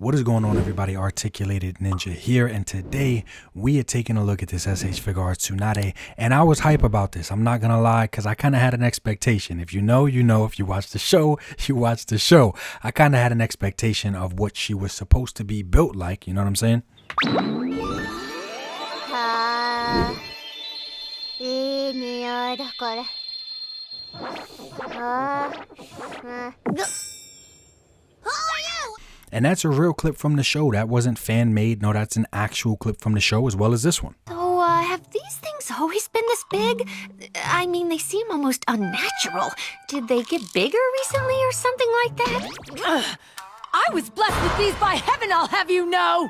What is going on, everybody? Articulated Ninja here, and today we are taking a look at this SH Figuarts Tsunade, and I was hype about this. I'm not gonna lie, because I kind of had an expectation. If you know, you know. If you watch the show, you watch the show. I kind of had an expectation of what she was supposed to be built like, you know what I'm saying? And that's a real clip from the show. That wasn't fan-made. No, that's an actual clip from the show, as well as this one. So, have these things always been this big? I mean, they seem almost unnatural. Did they get bigger recently or something like that? I was blessed with these by heaven, I'll have you know!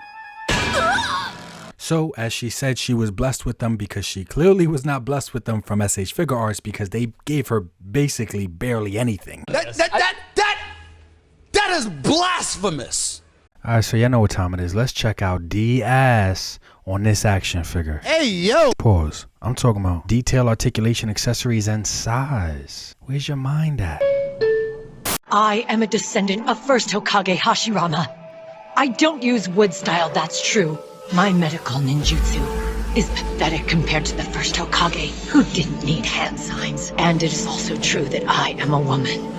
So, as she said, she was blessed with them because she clearly was not blessed with them from SH Figuarts because they gave her basically barely anything. That is blasphemous! Alright, so y'all know what time it is. Let's check out D-ass on this action figure. Hey, yo! Pause. I'm talking about detail, articulation, accessories, and size. Where's your mind at? I am a descendant of first Hokage Hashirama. I don't use wood style, that's true. My medical ninjutsu is pathetic compared to the first Hokage, who didn't need hand signs. And it is also true that I am a woman.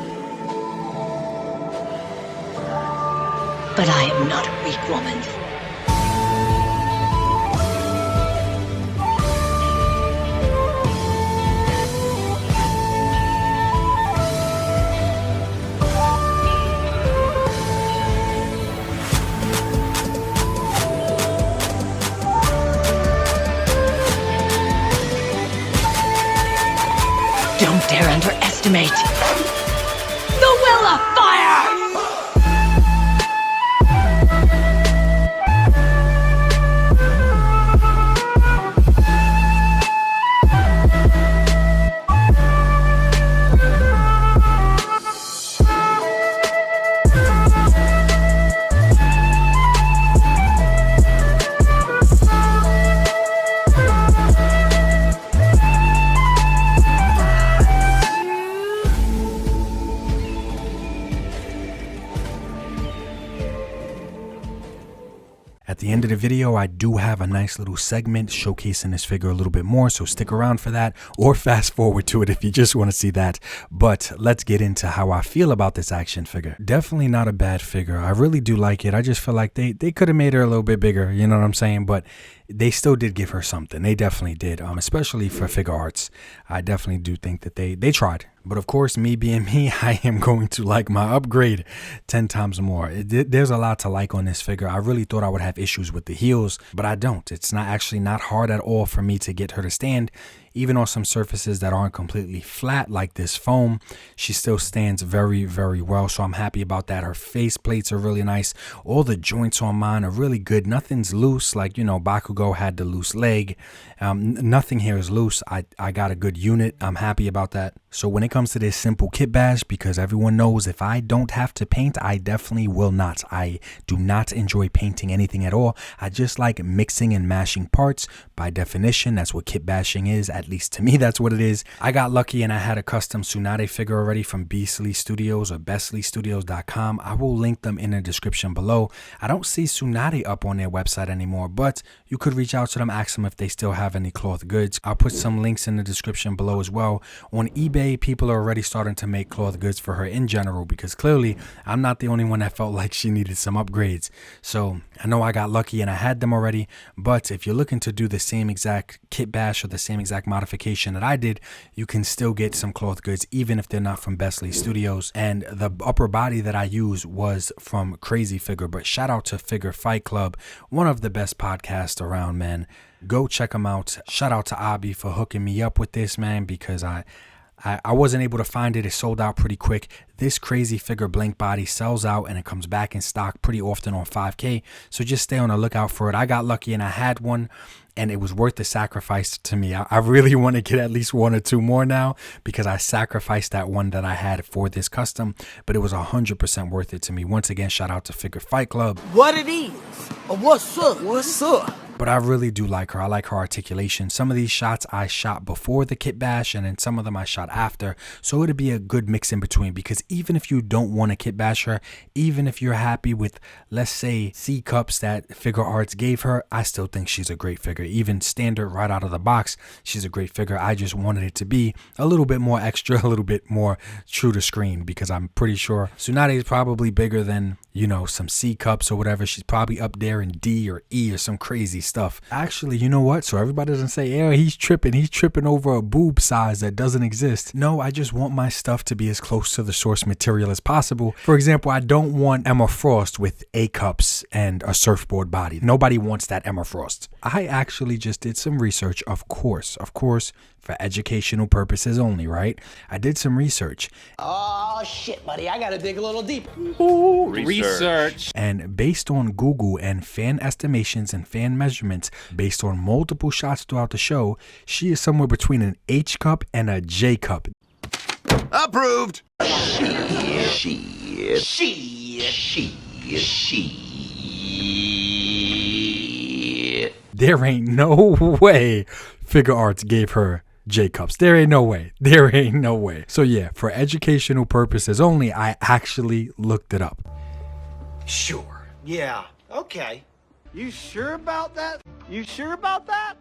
But I am not a weak woman. Don't dare underestimate the will of fire! At the end of the video, I do have a nice little segment showcasing this figure a little bit more, so stick around for that, or fast forward to it if you just want to see that. But let's get into how I feel about this action figure. Definitely not a bad figure. I really do like it. I just feel like they could have made her a little bit bigger, you know what I'm saying? But they still did give her something. They definitely did, especially for Figuarts. I definitely do think that they tried. But of course, me being me, I am going to like my upgrade 10 times more. There's a lot to like on this figure. I really thought I would have issues with the heels, but I don't. It's not hard at all for me to get her to stand. Even on some surfaces that aren't completely flat like this foam, she still stands very, very well. So I'm happy about that. Her face plates are really nice. All the joints on mine are really good. Nothing's loose like, you know, Bakugo had the loose leg. Nothing here is loose. I got a good unit. I'm happy about that. So when it comes to this simple kit bash, because everyone knows if I don't have to paint, I definitely will not. I do not enjoy painting anything at all. I just like mixing and mashing parts. By definition, that's what kit bashing is. At least to me, that's what it is. I got lucky and I had a custom Tsunade figure already from Beastly Studios or bestlystudios.com. I will link them in the description below. I don't see Tsunade up on their website anymore, but you could reach out to them, ask them if they still have any cloth goods. I'll put some links in the description below as well. On eBay, people are already starting to make cloth goods for her in general because clearly I'm not the only one that felt like she needed some upgrades. So I know I got lucky and I had them already, but if you're looking to do the same exact kit bash or the same exact modification that I did, you can still get some cloth goods even if they're not from Bestly Studios. And the upper body that I used was from Crazy Figure, but shout out to Figure Fight Club, one of the best podcasts around, man. Go check them out. Shout out to Abi for hooking me up with this, man, because I wasn't able to find it. It sold out pretty quick. This Crazy Figure blank body sells out and it comes back in stock pretty often on 5K. So just stay on the lookout for it. I got lucky and I had one, and it was worth the sacrifice to me. I really want to get at least one or two more now because I sacrificed that one that I had for this custom, but it was 100% worth it to me. Once again, shout out to Figure Fight Club. What it is? What's up? What's up? But I really do like her. I like her articulation. Some of these shots I shot before the kit bash, and then some of them I shot after. So it'd be a good mix in between, because even if you don't want to kit bash her, even if you're happy with, let's say, C cups that Figuarts gave her, I still think she's a great figure. Even standard right out of the box, she's a great figure. I just wanted it to be a little bit more extra, a little bit more true to screen, because I'm pretty sure Tsunade is probably bigger than, you know, some C cups or whatever. She's probably up there in D or E or some crazy stuff. Actually, you know what? So everybody doesn't say, yeah, he's tripping over a boob size that doesn't exist. No, I just want my stuff to be as close to the source material as possible. For example, I don't want Emma Frost with A cups and a surfboard body. Nobody wants that Emma Frost. I actually just did some research, of course, for educational purposes only, right? I did some research. Oh, shit, buddy. I gotta dig a little deeper. Research. And based on Google and fan estimations and fan measurements, based on multiple shots throughout the show, she is somewhere between an H cup and a J cup. Approved. There ain't no way Figuarts gave her J cups. There ain't no way. There ain't no way. So yeah, for educational purposes only, I actually looked it up. Sure. Yeah, okay. You sure about that? You sure about that?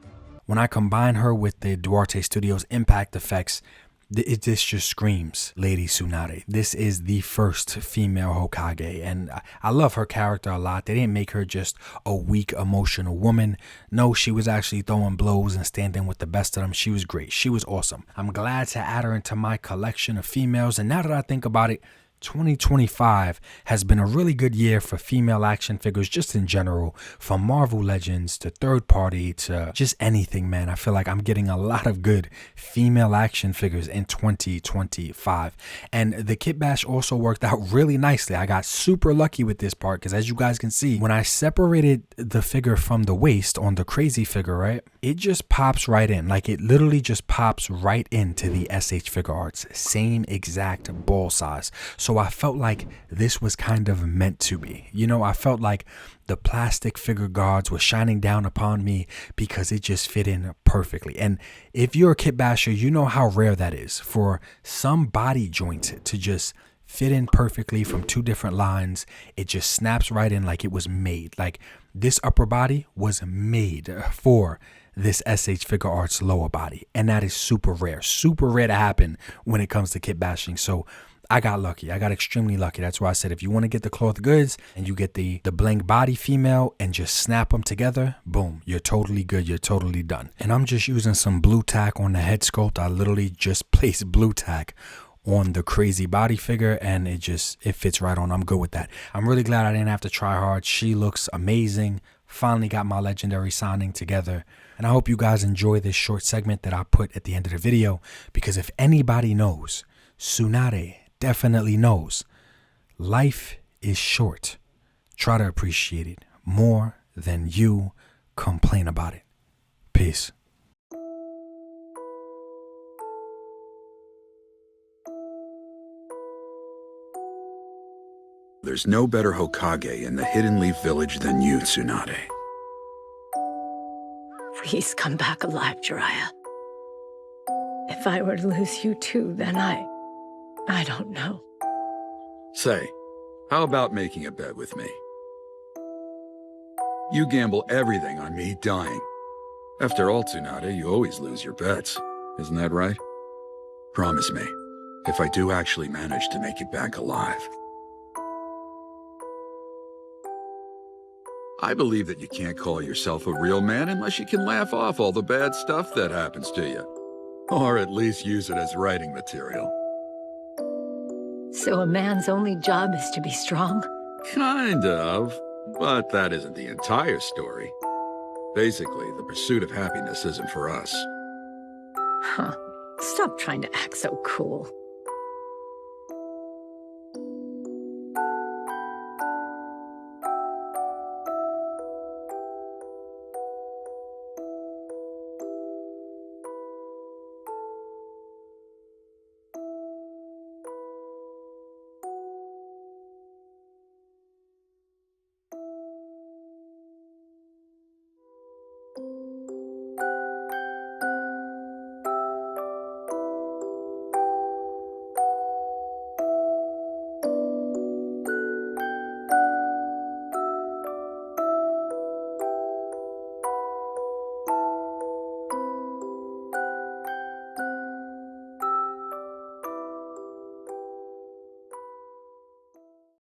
When I combine her with the Duarte Studios impact effects, this just screams Lady Tsunade. This is the first female Hokage, and I love her character a lot. They didn't make her just a weak, emotional woman. No, she was actually throwing blows and standing with the best of them. She was great. She was awesome. I'm glad to add her into my collection of females, and now that I think about it, 2025 has been a really good year for female action figures just in general, from Marvel Legends to third party to just anything, man. I feel like I'm getting a lot of good female action figures in 2025, and the kit bash also worked out really nicely. I got super lucky with this part, because as you guys can see, when I separated the figure from the waist on the crazy figure, right, it just pops right in. Like, it literally just pops right into the SH Figuarts, same exact ball size. So I felt like this was kind of meant to be. You know, I felt like the plastic figure guards were shining down upon me because it just fit in perfectly. And if you're a kit basher, you know how rare that is for some body joint to just fit in perfectly from two different lines. It just snaps right in like it was made. Like, this upper body was made for this SH Figuarts lower body. And that is super rare to happen when it comes to kit bashing. So I got lucky. I got extremely lucky. That's why I said, if you want to get the cloth goods and you get the blank body female and just snap them together, boom, you're totally good. You're totally done. And I'm just using some blue tack on the head sculpt. I literally just placed blue tack on the crazy body figure, and it fits right on. I'm good with that. I'm really glad I didn't have to try hard. She looks amazing. Finally got my legendary signing together. And I hope you guys enjoy this short segment that I put at the end of the video, because if anybody knows, Tsunade definitely knows, life is short. Try to appreciate it more than you complain about it. Peace. There's no better Hokage in the Hidden Leaf Village than you, Tsunade. Please come back alive, Jiraiya. If I were to lose you too, then I don't know. Say, how about making a bet with me? You gamble everything on me dying. After all, Tsunade, you always lose your bets. Isn't that right? Promise me, if I do actually manage to make it back alive. I believe that you can't call yourself a real man unless you can laugh off all the bad stuff that happens to you. Or at least use it as writing material. So a man's only job is to be strong? Kind of, but that isn't the entire story. Basically, the pursuit of happiness isn't for us. Huh. Stop trying to act so cool.